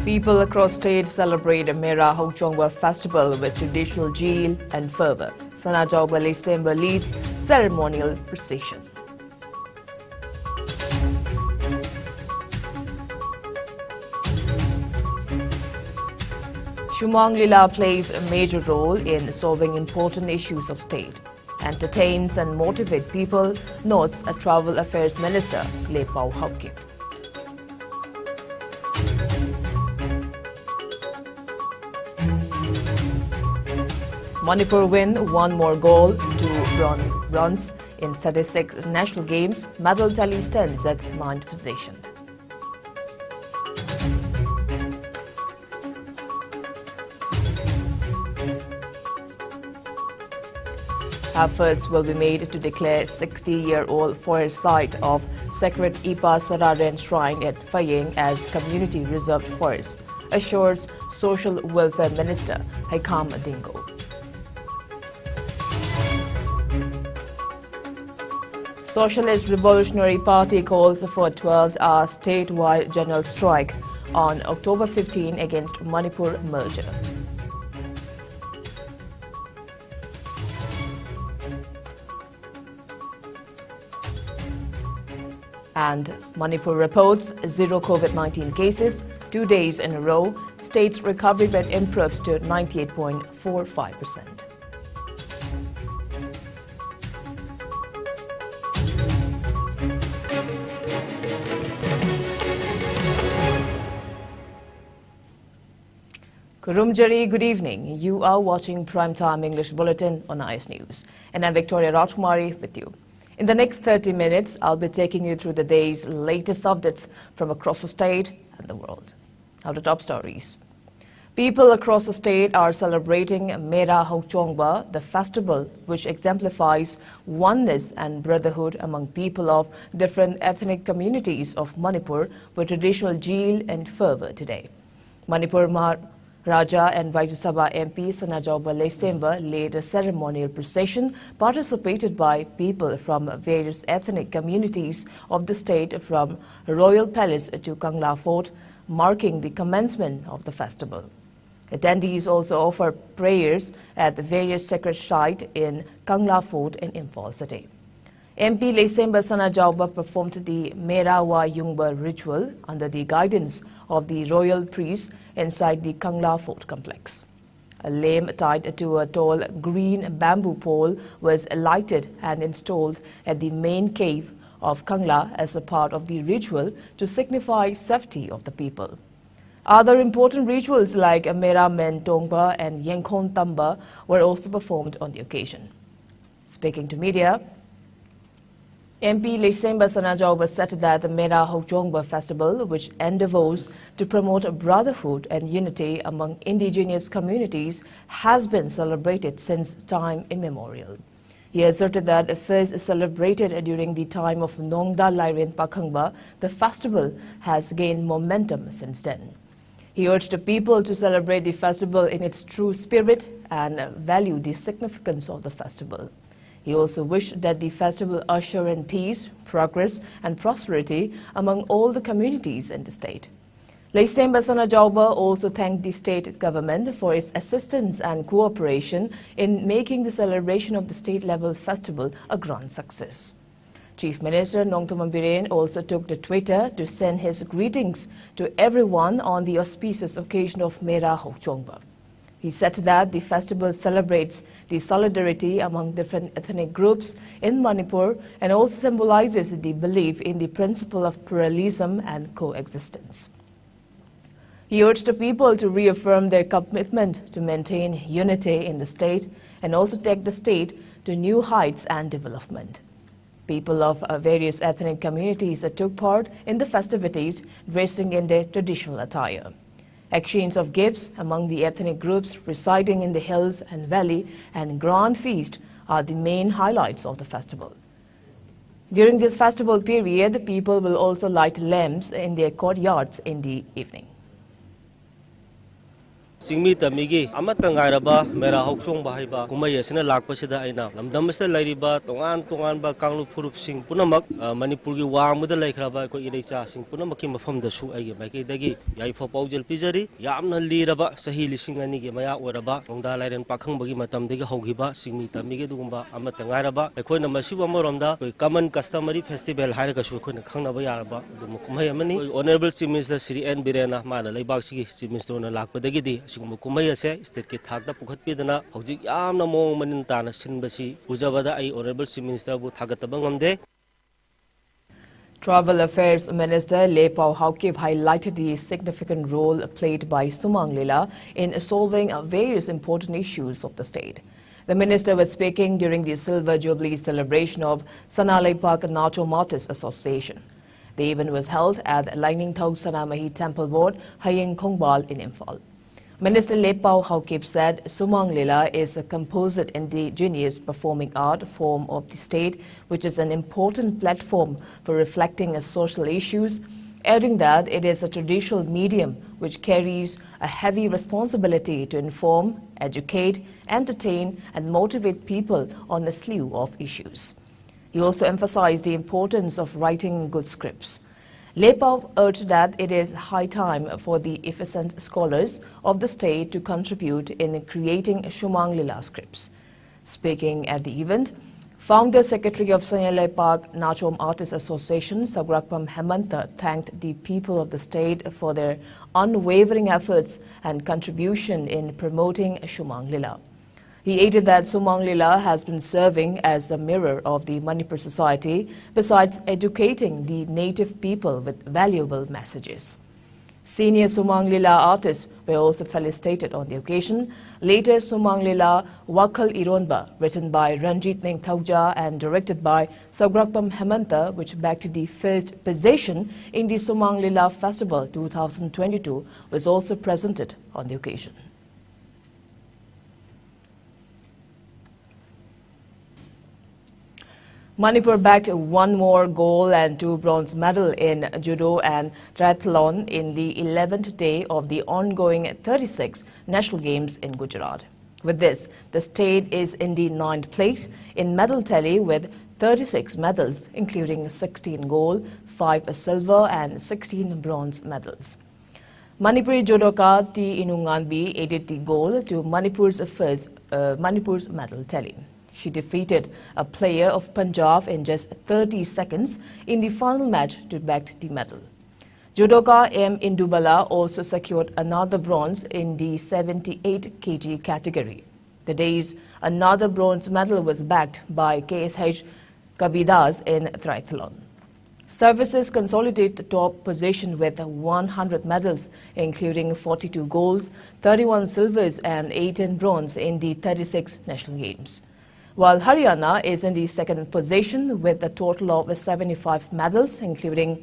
People across states celebrate a Mera Hokchongba festival with traditional zeal and fervor. Sanajauba Leistemba leads ceremonial procession. Shumang Lila plays a major role in solving important issues of state, entertains and motivates people, notes a Travel Affairs Minister, Lepao Hauke. Manipur win one more gold, 2 bronze in 36 national games. Medal tally stands at 9th position. Efforts will be made to declare 60-year-old forest site of sacred Ipa Sararen Shrine at Phayeng as community reserved forest, assures Social Welfare Minister Haikam Dingo. Socialist Revolutionary Party calls for a 12-hour statewide general strike on October 15 against Manipur merger. And Manipur reports 0 COVID-19 cases, 2 days in a row. State's recovery rate improves to 98.45%. Kurumjari, good evening. You are watching Primetime English Bulletin on IS News. And I'm Victoria RAJKUMARI with you. In the next 30 minutes, I'll be taking you through the day's latest updates from across the state and the world. Now to top stories. People across the state are celebrating Mera Hokchongba, the festival which exemplifies oneness and brotherhood among people of different ethnic communities of Manipur with traditional zeal and fervor today. Manipur Raja and Rajya Sabha MP Sanajauba Leistemba led a ceremonial procession participated by people from various ethnic communities of the state from Royal Palace to Kangla Fort, marking the commencement of the festival. Attendees also offered prayers at the various sacred sites in Kangla Fort in Imphal City. MP Leistemba Sanajauba performed the Mera Wa Yungba ritual under the guidance of the royal priest inside the Kangla Fort complex. A lamp tied to a tall green bamboo pole was lighted and installed at the main cave of Kangla as a part of the ritual to signify safety of the people. Other important rituals like Mera Men Tongpa and Yengkhon Tamba were also performed on the occasion. Speaking to media, MP Leistemba Sanajauba said that the Mera Hokchongba festival, which endeavors to promote brotherhood and unity among indigenous communities, has been celebrated since time immemorial. He asserted that if first celebrated during the time of Nongda Lairen Pakhangba, the festival has gained momentum since then. He urged the people to celebrate the festival in its true spirit and value the significance of the festival. He also wished that the festival usher in peace, progress and prosperity among all the communities in the state. Leistemba Sanajauba also thanked the state government for its assistance and cooperation in making the celebration of the state-level festival a grand success. Chief Minister Nongthoman Biren also took to Twitter to send his greetings to everyone on the auspicious occasion of Mera Hokchongba. He said that the festival celebrates the solidarity among different ethnic groups in Manipur and also symbolizes the belief in the principle of pluralism and coexistence. He urged the people to reaffirm their commitment to maintain unity in the state and also take the state to new heights and development. People of various ethnic communities took part in the festivities, dressing in their traditional attire. Exchange of gifts among the ethnic groups residing in the hills and valley and grand feast are the main highlights of the festival. During this festival period, the people will also light lamps in their courtyards in the evening. Singmi Tamigi, Amatangaraba, Mera Hoksong Bahiba, Kumaya Sena Lakpasida Aina, Lamdamasta Ladiba, Tongan Ba, Kanglu Purup Sing Punamak, Manipuri Wang with the Lake Raba, Iricha, Sing Punamakim from the Su Agaki Dagi, Yaifa Paujel Pizari, Yamna Liraba, Sahili Singanigi Maya Uraba, Ongdala and Pakang Bagi Matam Diga Hogiba, Singmi Tamigi Dumba, Amatangaraba, Equina Masiba Moronda, common customary festival Harakas Wikuna Kangabayaraba, the Mukumayamani, Honorable Chief Minister Sri N. Birena, Mana, Labaksi, Chief Minister Lakpadagidi. Kumaya say, State Kitak Pukat Pidana, Hoji Yamna Mo Manintana Sinbasi, Uzabada, Honorable Chief Minister Butagatабangam. Travel Affairs Minister Lepao Haukip highlighted the significant role played by Sumang Lila in solving various important issues of the state. The minister was speaking during the Silver Jubilee celebration of Sanalai Park Nacho Martis Association. The event was held at Lining Thau Sanamahi Temple Ward, Haying Kongbal in Imphal. Minister Lepao Haukip said Sumang Lila is a composite indigenous performing art form of the state, which is an important platform for reflecting social issues, adding that it is a traditional medium which carries a heavy responsibility to inform, educate, entertain and motivate people on a slew of issues. He also emphasized the importance of writing good scripts. Lepao urged that it is high time for the efficient scholars of the state to contribute in creating Sumang Lila scripts. Speaking at the event, Founder Secretary of Sanalai Park Nachom Artists Association, Sagrakpam Hemanta, thanked the people of the state for their unwavering efforts and contribution in promoting Sumang Lila. He added that Sumang Lila has been serving as a mirror of the Manipur society, besides educating the native people with valuable messages. Senior Sumang Lila artists were also felicitated on the occasion. Later, Sumang Lila Wakal Ironba, written by Ranjit Ning Thauja and directed by Sagrakpam Hemanta, which backed the first position in the Sumang Lila Festival 2022, was also presented on the occasion. Manipur bagged one more gold and 2 bronze medals in judo and triathlon in the 11th day of the ongoing 36 National Games in Gujarat. With this, the state is in the 9th place in medal tally with 36 medals, including 16 gold, 5 silver and 16 bronze medals. Manipuri judoka T. Inunganbi added the gold to Manipur's medal tally. She defeated a player of Punjab in just 30 seconds in the final match to bag the medal. Judoka M. Indubala also secured another bronze in the 78 kg category. The day's another bronze medal was bagged by KSH Kabidas in triathlon. Services consolidate the top position with 100 medals, including 42 golds, 31 silvers and 18 bronze in the 36 National Games. While Haryana is in the 2nd position with a total of 75 medals, including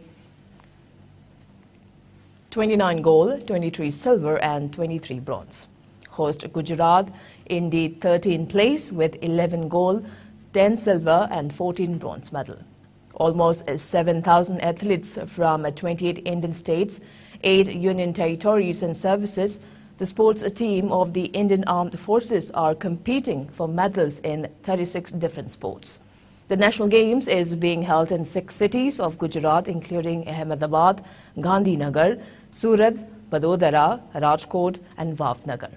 29 gold, 23 silver and 23 bronze. Host Gujarat in the 13th place with 11 gold, 10 silver and 14 bronze medal. Almost 7,000 athletes from 28 Indian states, 8 union territories and services. The sports team of the Indian Armed Forces are competing for medals in 36 different sports. The National Games is being held in 6 cities of Gujarat, including Ahmedabad, Gandhinagar, Surat, Vadodara, Rajkot and Vavnagar.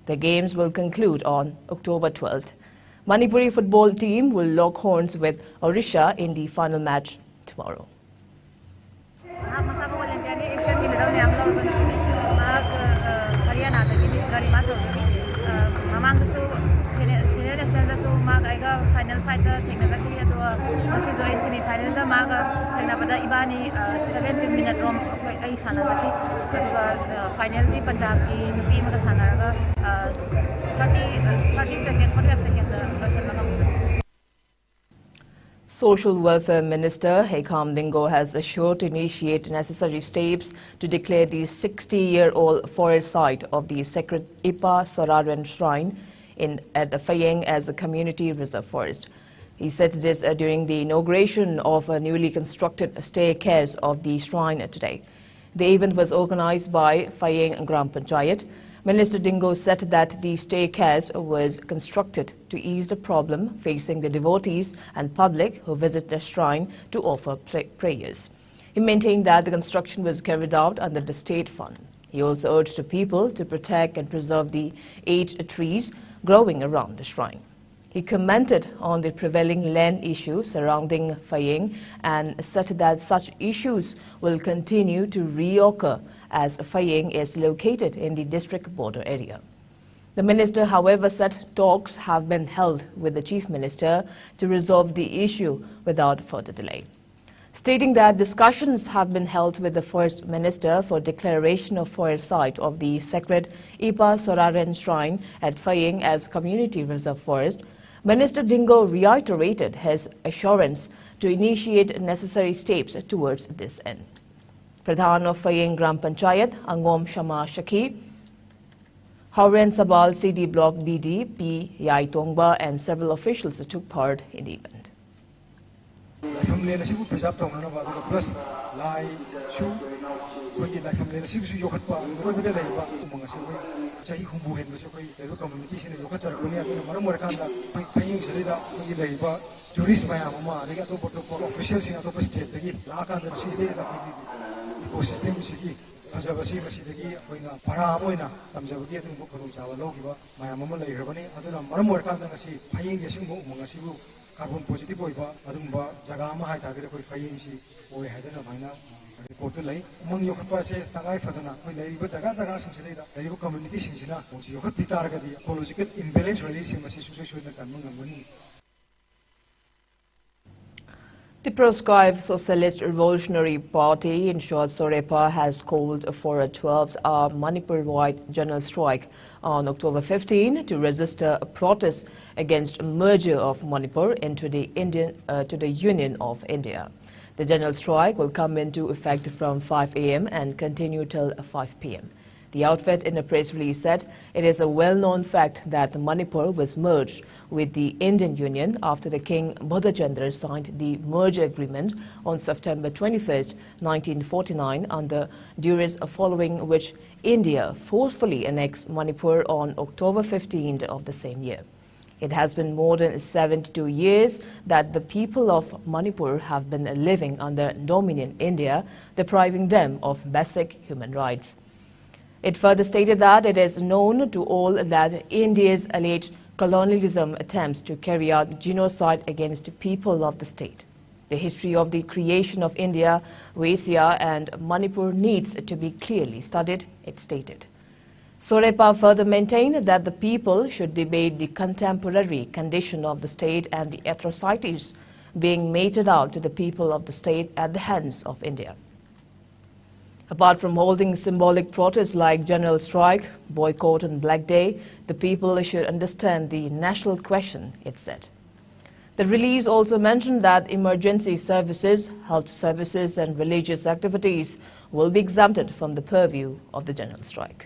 The Games will conclude on October 12th. Manipuri football team will lock horns with Odisha in the final match tomorrow. Final fight semi-final 17-minute rom final Punjab 30 seconds 45 seconds. Social Welfare Minister Iscom has assured to initiate necessary steps to declare the 60-year-old forest site of the sacred Ipa Soraran Shrine at the Fayeng as a community reserve forest. He said this during the inauguration of a newly constructed staircase of the shrine today. The event was organized by Fayeng Gram Panchayat. Minister Dingo said that the staircase was constructed to ease the problem facing the devotees and public who visit the shrine to offer prayers. He maintained that the construction was carried out under the state fund. He also urged the people to protect and preserve the 8 trees growing around the shrine. He commented on the prevailing land issue surrounding Phaying and said that such issues will continue to reoccur as Phaying is located in the district border area. The minister, however, said talks have been held with the chief minister to resolve the issue without further delay, stating that discussions have been held with the First Minister for declaration of forest site of the sacred Ipa Soraren Shrine at Phaying as Community Reserve Forest. Minister Dingo reiterated his assurance to initiate necessary steps towards this end. Pradhan of Phaying Gram Panchayat, Angom Shama Shaki, Hauren Sabal CD Block BD, P. Yai Tongba and several officials took part in the event. Carbon positive oiba adumba jaga ama hai tagire koi Phaying si oi haidana bhaina report lai umang yokhatpa se tangai fadana koi laiba jaga sing sida laiba community sing sina mosi yokhat pitar ga di ecological imbalance rali sim masi su su na kan ngani. The proscribed Socialist Revolutionary Party, in short SOREPA, has called for a 12-hour Manipur-wide general strike on October 15 to register a protest against a merger of Manipur into the Union of India. The general strike will come into effect from 5 a.m. and continue till 5 p.m. The outfit in a press release said it is a well-known fact that Manipur was merged with the Indian Union after the King Bodhachandra signed the merger agreement on September 21, 1949 under duress following which India forcefully annexed Manipur on October 15 of the same year. It has been more than 72 years that the people of Manipur have been living under Dominion India, depriving them of basic human rights. It further stated that it is known to all that India's alleged colonialism attempts to carry out genocide against the people of the state. The history of the creation of India, Vaisya and Manipur needs to be clearly studied, it stated. SOREPA further maintained that the people should debate the contemporary condition of the state and the atrocities being meted out to the people of the state at the hands of India. Apart from holding symbolic protests like general strike, boycott and Black Day, the people should understand the national question, it said. The release also mentioned that emergency services, health services and religious activities will be exempted from the purview of the general strike.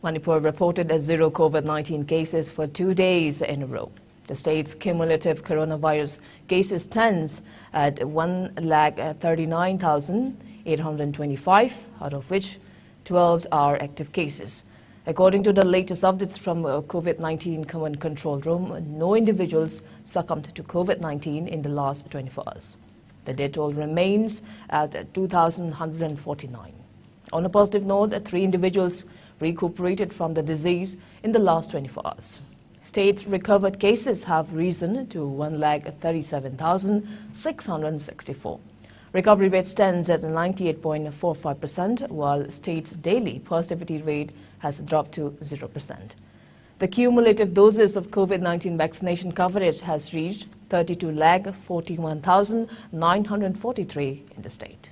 Manipur reported 0 COVID-19 cases for 2 days in a row. The state's cumulative coronavirus cases stands at 139,825, out of which 12 are active cases. According to the latest updates from COVID-19 Command Control Room, no individuals succumbed to COVID-19 in the last 24 hours. The death toll remains at 2,149. On a positive note, 3 individuals recuperated from the disease in the last 24 hours. State's recovered cases have risen to 137,664. Recovery rate stands at 98.45%, while state's daily positivity rate has dropped to 0%. The cumulative doses of COVID-19 vaccination coverage has reached 32,41,943 in the state.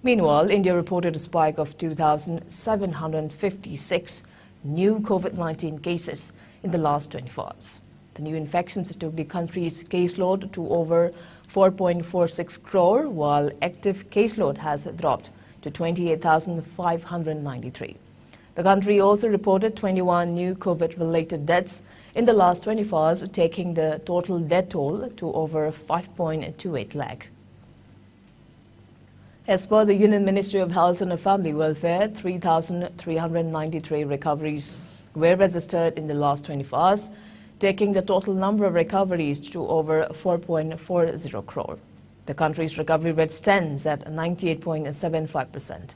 Meanwhile, India reported a spike of 2,756 new COVID-19 cases in the last 24 hours. The new infections took the country's caseload to over 4.46 crore, while active caseload has dropped to 28,593. The country also reported 21 new COVID-related deaths in the last 24 hours, taking the total death toll to over 5.28 lakh. As per the Union Ministry of Health and Family Welfare, 3,393 recoveries were registered in the last 24 hours, taking the total number of recoveries to over 4.40 crore. The country's recovery rate stands at 98.75%.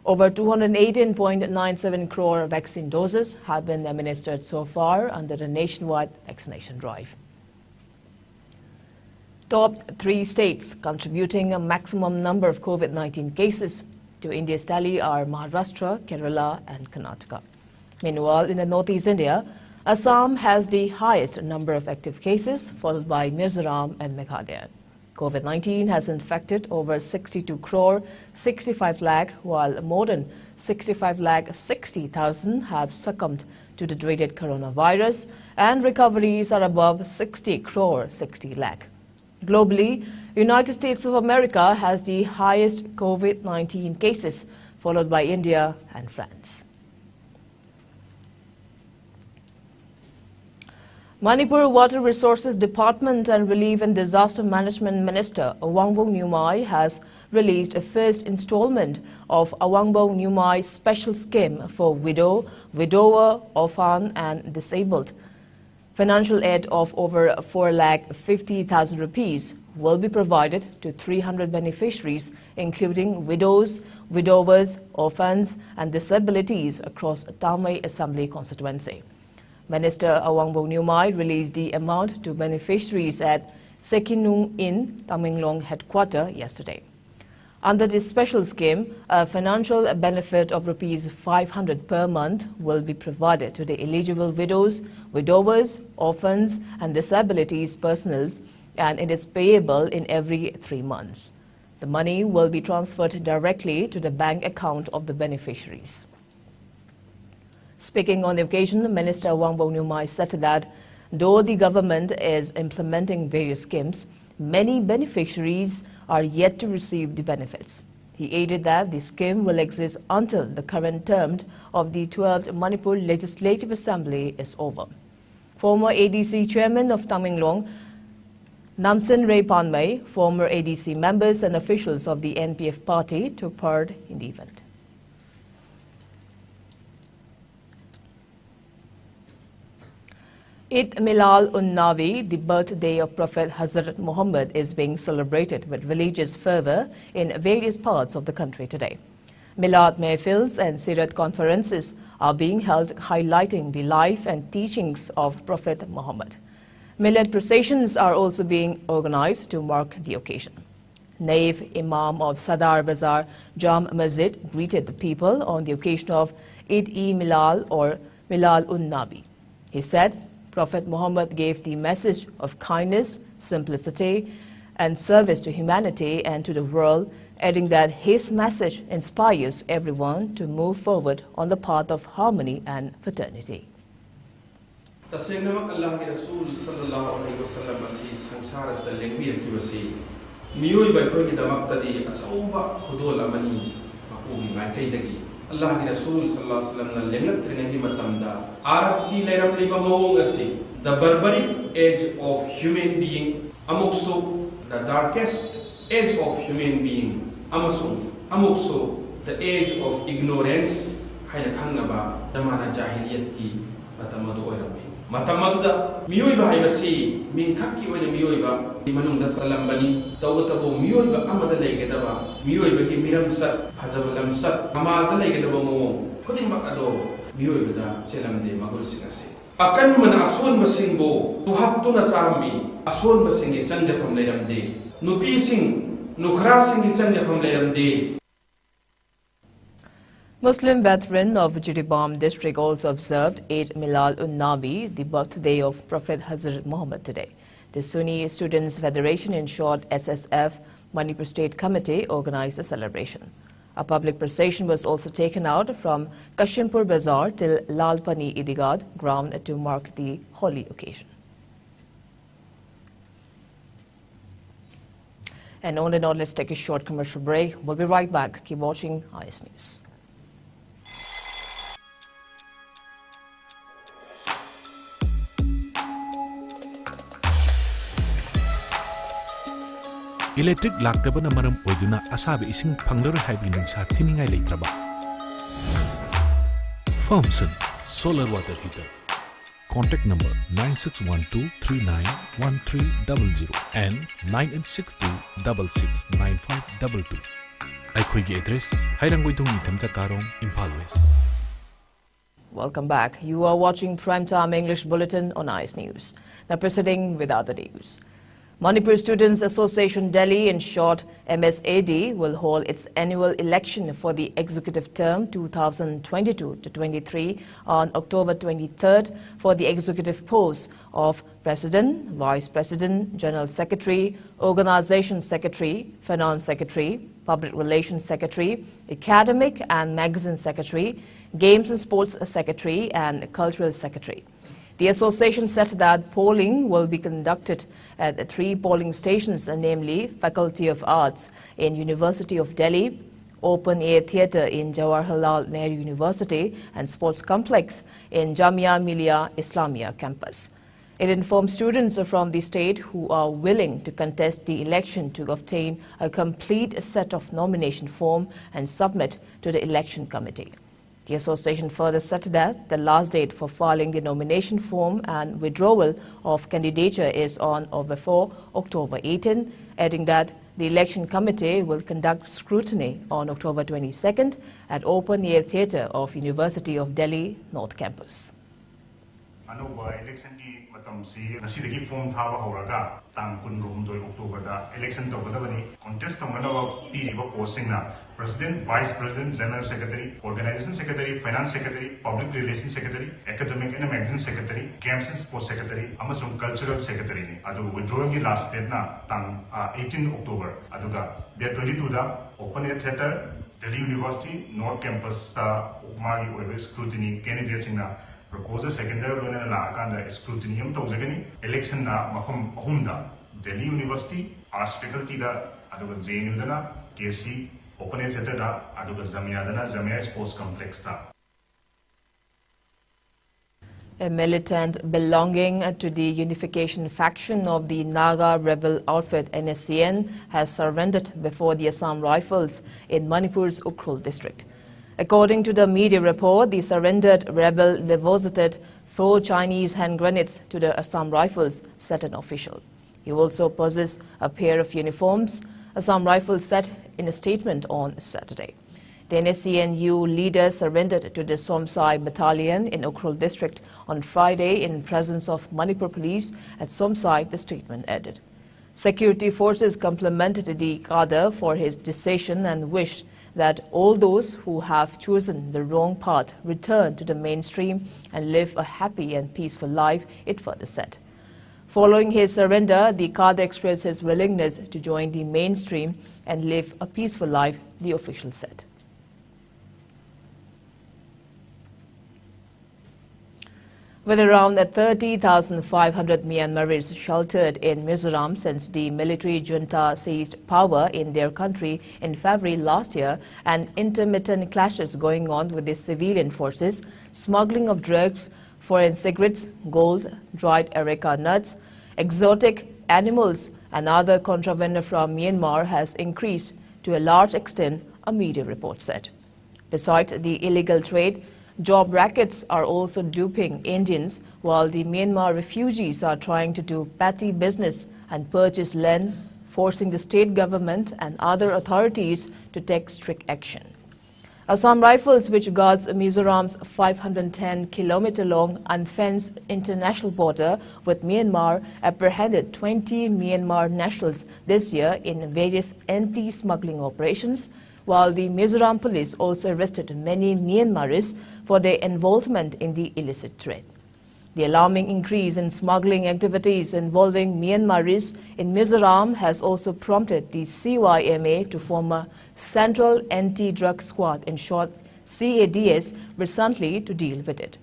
Over 218.97 crore vaccine doses have been administered so far under the nationwide vaccination drive. Top 3 states contributing a maximum number of COVID-19 cases to India's tally are Maharashtra, Kerala and Karnataka. Meanwhile, in the northeast India, Assam has the highest number of active cases, followed by Mizoram and Meghalaya. COVID-19 has infected over 62 crore 65 lakh, while more than 65 lakh 60,000 have succumbed to the dreaded coronavirus, and recoveries are above 60 crore 60 lakh. Globally, United States of America has the highest COVID-19 cases, followed by India and France. Manipur Water Resources Department and Relief and Disaster Management Minister Awangbo Nyumai has released a first installment of Awangbo Nyumai Special Scheme for widow, widower, orphan and disabled. Financial aid of over 4,50,000 rupees will be provided to 300 beneficiaries, including widows, widowers, orphans and disabilities across Tamai Assembly constituency. Minister Awangbo Nyumai released the amount to beneficiaries at Sekinung Inn, Tamenglong headquarters yesterday. Under this special scheme, a financial benefit of Rs 500 per month will be provided to the eligible widows, widowers, orphans and disabilities personnels, and it is payable in every 3 months. The money will be transferred directly to the bank account of the beneficiaries. Speaking on the occasion, Minister Awangbo Nyumai said that though the government is implementing various schemes, many beneficiaries are yet to receive the benefits. He added that the scheme will exist until the current term of the 12th Manipur Legislative Assembly is over. Former ADC Chairman of Tamenglong, Namsen Ray Panmay, former ADC members and officials of the NPF party took part in the event. Eid Milal-un-Nabi, the birthday of Prophet Hazrat Muhammad, is being celebrated with religious fervor in various parts of the country today. Milad Mehfils and Sirat conferences are being held highlighting the life and teachings of Prophet Muhammad. Milad processions are also being organized to mark the occasion. Naif Imam of Sadar Bazar Jam Masjid greeted the people on the occasion of Eid-e-Milal or Milal-un-Nabi. He said, Prophet Muhammad gave the message of kindness, simplicity, and service to humanity and to the world, adding that his message inspires everyone to move forward on the path of harmony and fraternity. Allah Rasul sallallahu alaihi wasallam na lengak trinagi matamda Arab ki leram liba mawong asi the barbaric age of human being amukso the darkest age of human being amukso the age of ignorance hayna khangaba zamana jahiliyat ki matamadu oirami matamada miyoiba haibasi min khakki oina miyoiba manungda salambani tawtabo miyoiba amada leigedaba miyoiba ki miramsat hajabalamsat amazda leigedaba mo khudimba ado miyoibada chelamde magul singase akan man ason basingbo tuhattuna charmi ason basingi chanjapam leiramde nupi sing nukhra singi chanjapam leiramde. Muslim veteran of Jiribam district also observed Eid Milal-un-Nabi, the birthday of Prophet Hazrat Muhammad today. The Sunni Students Federation, in short SSF, Manipur State Committee organized the celebration. A public procession was also taken out from Kashimpur Bazaar till Lalpani Idigad ground to mark the holy occasion. And on and on, let's take a short commercial break. We'll be right back. Keep watching IS News. Electric laktaba na maram oiduna asabi ising panglar hybrid nungsa thiningai leitraba. Thompson Solar Water Heater. Contact number 9612391300 and 9862669522. Aikhoigi address Hairanggoidong Nitamja Karong, Impal West. Welcome back. You are watching Primetime English Bulletin on ICE News. Now proceeding with other news. Manipur Students Association Delhi, in short MSAD, will hold its annual election for the executive term 2022-23 on October 23rd for the executive posts of President, Vice President, General Secretary, Organization Secretary, Finance Secretary, Public Relations Secretary, Academic and Magazine Secretary, Games and Sports Secretary and Cultural Secretary. The association said that polling will be conducted at 3 polling stations, namely Faculty of Arts in University of Delhi, Open Air Theatre in Jawaharlal Nehru University and Sports Complex in Jamia Millia Islamia campus. It informs students from the state who are willing to contest the election to obtain a complete set of nomination form and submit to the election committee. The association further said that the last date for filing the nomination form and withdrawal of candidature is on or before October 18, adding that the election committee will conduct scrutiny on October 22nd at Open Air Theatre of University of Delhi North Campus. Nasi form thaba horaga tang kunrumdoi October da election tawgadabani contest tamganawa piriba posting na President, Vice President, General Secretary, Organization Secretary, Finance Secretary, Public Relations Secretary, Academic and Magazine Secretary, Games and Sports Secretary, amasung Cultural Secretary ni. Adu withdrawal ki last date na tang 18 October. Aduga day 22 da Open Air Theatre, Delhi University North Campus ta magi oibe scrutiny candidates na proposal secondary lona la kanda scrutiny am tawjagani election na mafam ahumda Delhi University Arts Faculty da aduga JNU da na KC Open Air Theatre da aduga Jamia da na Jamia Sports Complex da. A militant belonging to the unification faction of the Naga rebel outfit NSCN has surrendered before the Assam Rifles in Manipur's Ukhrul district. According to the media report, the surrendered rebel deposited 4 Chinese hand grenades to the Assam Rifles, said an official. He also possessed a pair of uniforms, Assam Rifles said in a statement on Saturday. The NSCNU leader surrendered to the Somsai Battalion in Ukhrul district on Friday in presence of Manipur police at Somsai, the statement added. Security forces complimented the cadre for his decision and wished that all those who have chosen the wrong path return to the mainstream and live a happy and peaceful life, it further said. Following his surrender, the cadre expressed his willingness to join the mainstream and live a peaceful life, the official said. With around 30,500 Myanmaris sheltered in Mizoram since the military junta seized power in their country in February last year and intermittent clashes going on with the civilian forces, smuggling of drugs, foreign cigarettes, gold, dried areca nuts, exotic animals and other contraband from Myanmar has increased to a large extent, a media report said. Besides the illegal trade, job rackets are also duping Indians, while the Myanmar refugees are trying to do petty business and purchase land, forcing the state government and other authorities to take strict action. Assam Rifles, which guards Mizoram's 510-kilometer-long unfenced international border with Myanmar, apprehended 20 Myanmar nationals this year in various anti-smuggling operations, while the Mizoram police also arrested many Myanmaris for their involvement in the illicit trade. The alarming increase in smuggling activities involving Myanmaris in Mizoram has also prompted the CYMA to form a Central Anti-Drug Squad, in short CADS, recently to deal with it.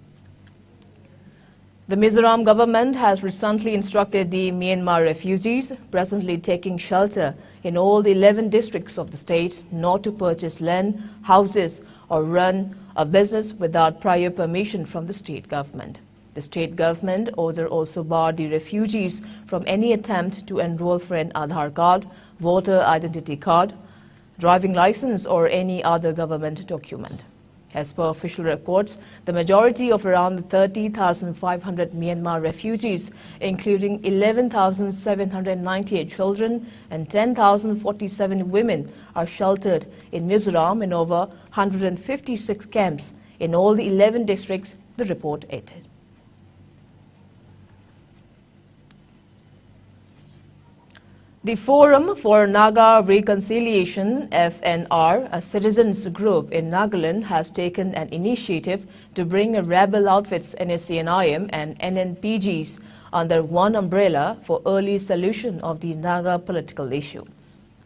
The Mizoram government has recently instructed the Myanmar refugees presently taking shelter in all the 11 districts of the state not to purchase land, houses or run a business without prior permission from the state government. The state government order also barred the refugees from any attempt to enroll for an Aadhaar card, voter identity card, driving license or any other government document. As per official reports, the majority of around 30,500 Myanmar refugees, including 11,798 children and 10,047 women, are sheltered in Mizoram in over 156 camps in all the 11 districts, the report added. The Forum for Naga Reconciliation, FNR, a citizens group in Nagaland, has taken an initiative to bring rebel outfits NSCN-IM and NNPGs under one umbrella for early solution of the Naga political issue.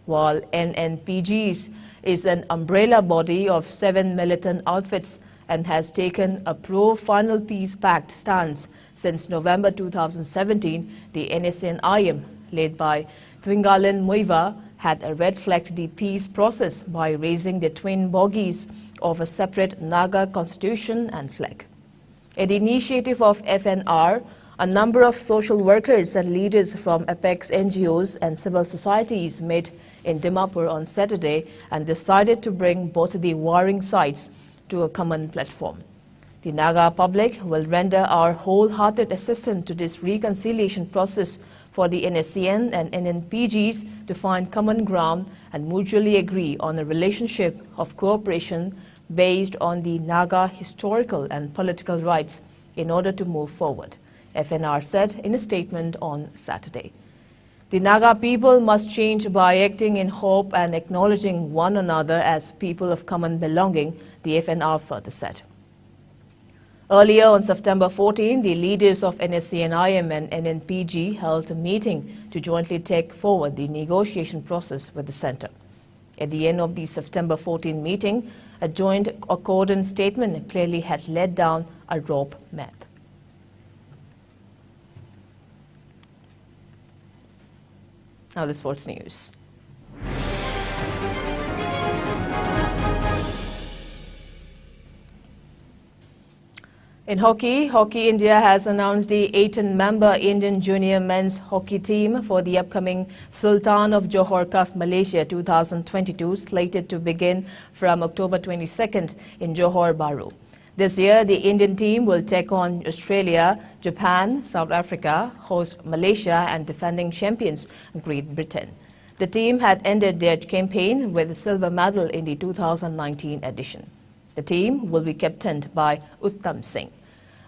While NNPGs is an umbrella body of 7 militant outfits and has taken a pro-final peace pact stance since November 2017, the NSCN-IM, led by Twingalan Muiva, had red-flagged the peace process by raising the twin bogies of a separate Naga constitution and flag. At the initiative of FNR, a number of social workers and leaders from apex NGOs and civil societies met in Dimapur on Saturday and decided to bring both the warring sides to a common platform. The Naga public will render our wholehearted assistance to this reconciliation process for the NSCN and NNPGs to find common ground and mutually agree on a relationship of cooperation based on the Naga historical and political rights in order to move forward, FNR said in a statement on Saturday. The Naga people must change by acting in hope and acknowledging one another as people of common belonging, the FNR further said. Earlier on September 14, the leaders of NSCN-IM and NNPG held a meeting to jointly take forward the negotiation process with the centre. At the end of the September 14 meeting, a joint accordance statement clearly had laid down a road map. Now the sports news. In hockey, Hockey India has announced the 18-member Indian junior men's hockey team for the upcoming Sultan of Johor Cup Malaysia 2022, slated to begin from October 22nd in Johor Bahru. This year, the Indian team will take on Australia, Japan, South Africa, host Malaysia and defending champions Great Britain. The team had ended their campaign with a silver medal in the 2019 edition. The team will be captained by Uttam Singh.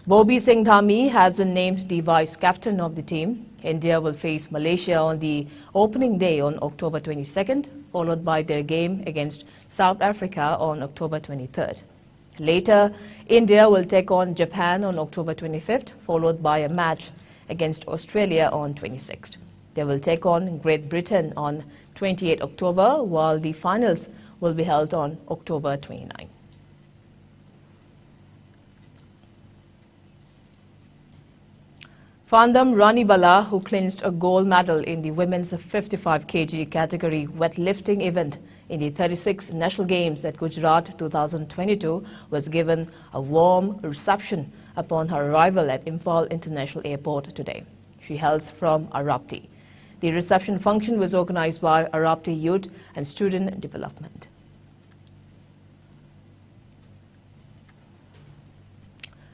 Bobby Singh Dhami has been named the vice-captain of the team. India will face Malaysia on the opening day on October 22nd, followed by their game against South Africa on October 23rd. Later, India will take on Japan on October 25th, followed by a match against Australia on 26th. They will take on Great Britain on 28 October, while the finals will be held on October 29. Fandam Rani Bala, who clinched a gold medal in the women's 55 kg category weightlifting event in the 36 National Games at Gujarat 2022, was given a warm reception upon her arrival at Imphal International Airport today. She hails from Arapti. The reception function was organized by Arapti Youth and Student Development.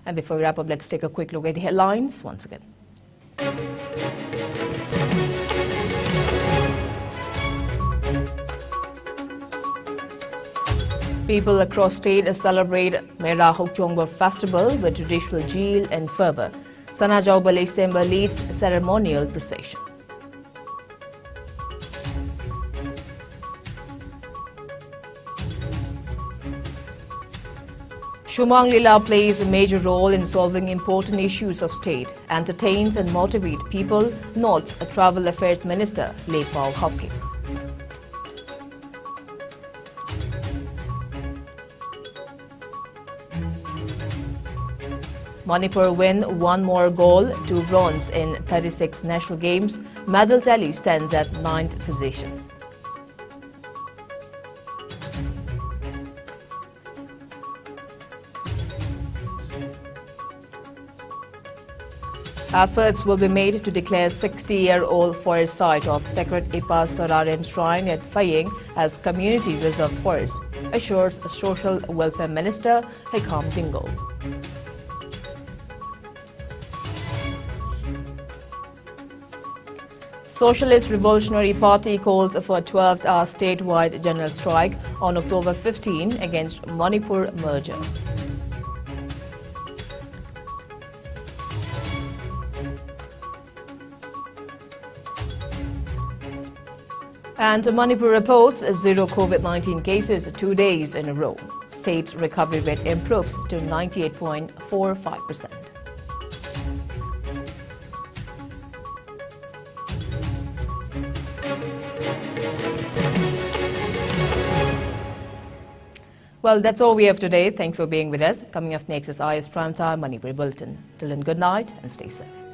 And before we wrap up, let's take a quick look at the headlines once again. People across state celebrate RAJKUMARI festival with traditional zeal and fervor. Sanajau Balai Semba leads ceremonial procession. Shumang Lila plays a major role in solving important issues of state, entertains and motivates people, notes a Travel Affairs Minister, Lepao Hopkin. Manipur win one more gold, 2 bronze in 36 national games. Medal tally stands at 9th position. Efforts will be made to declare 60-year-old forest site of sacred Ipa Soraren Shrine at Phaying as Community Reserve Forest, assures Social Welfare Minister Iscom Dingo. Socialist Revolutionary Party calls for a 12-hour statewide general strike on October 15 against Manipur merger. And Manipur reports 0 COVID-19 cases 2 days in a row. State's recovery rate improves to 98.45%. Well, that's all we have today. Thank you for being with us. Coming up next is IS Primetime Manipur Bulletin. Till then, good night and stay safe.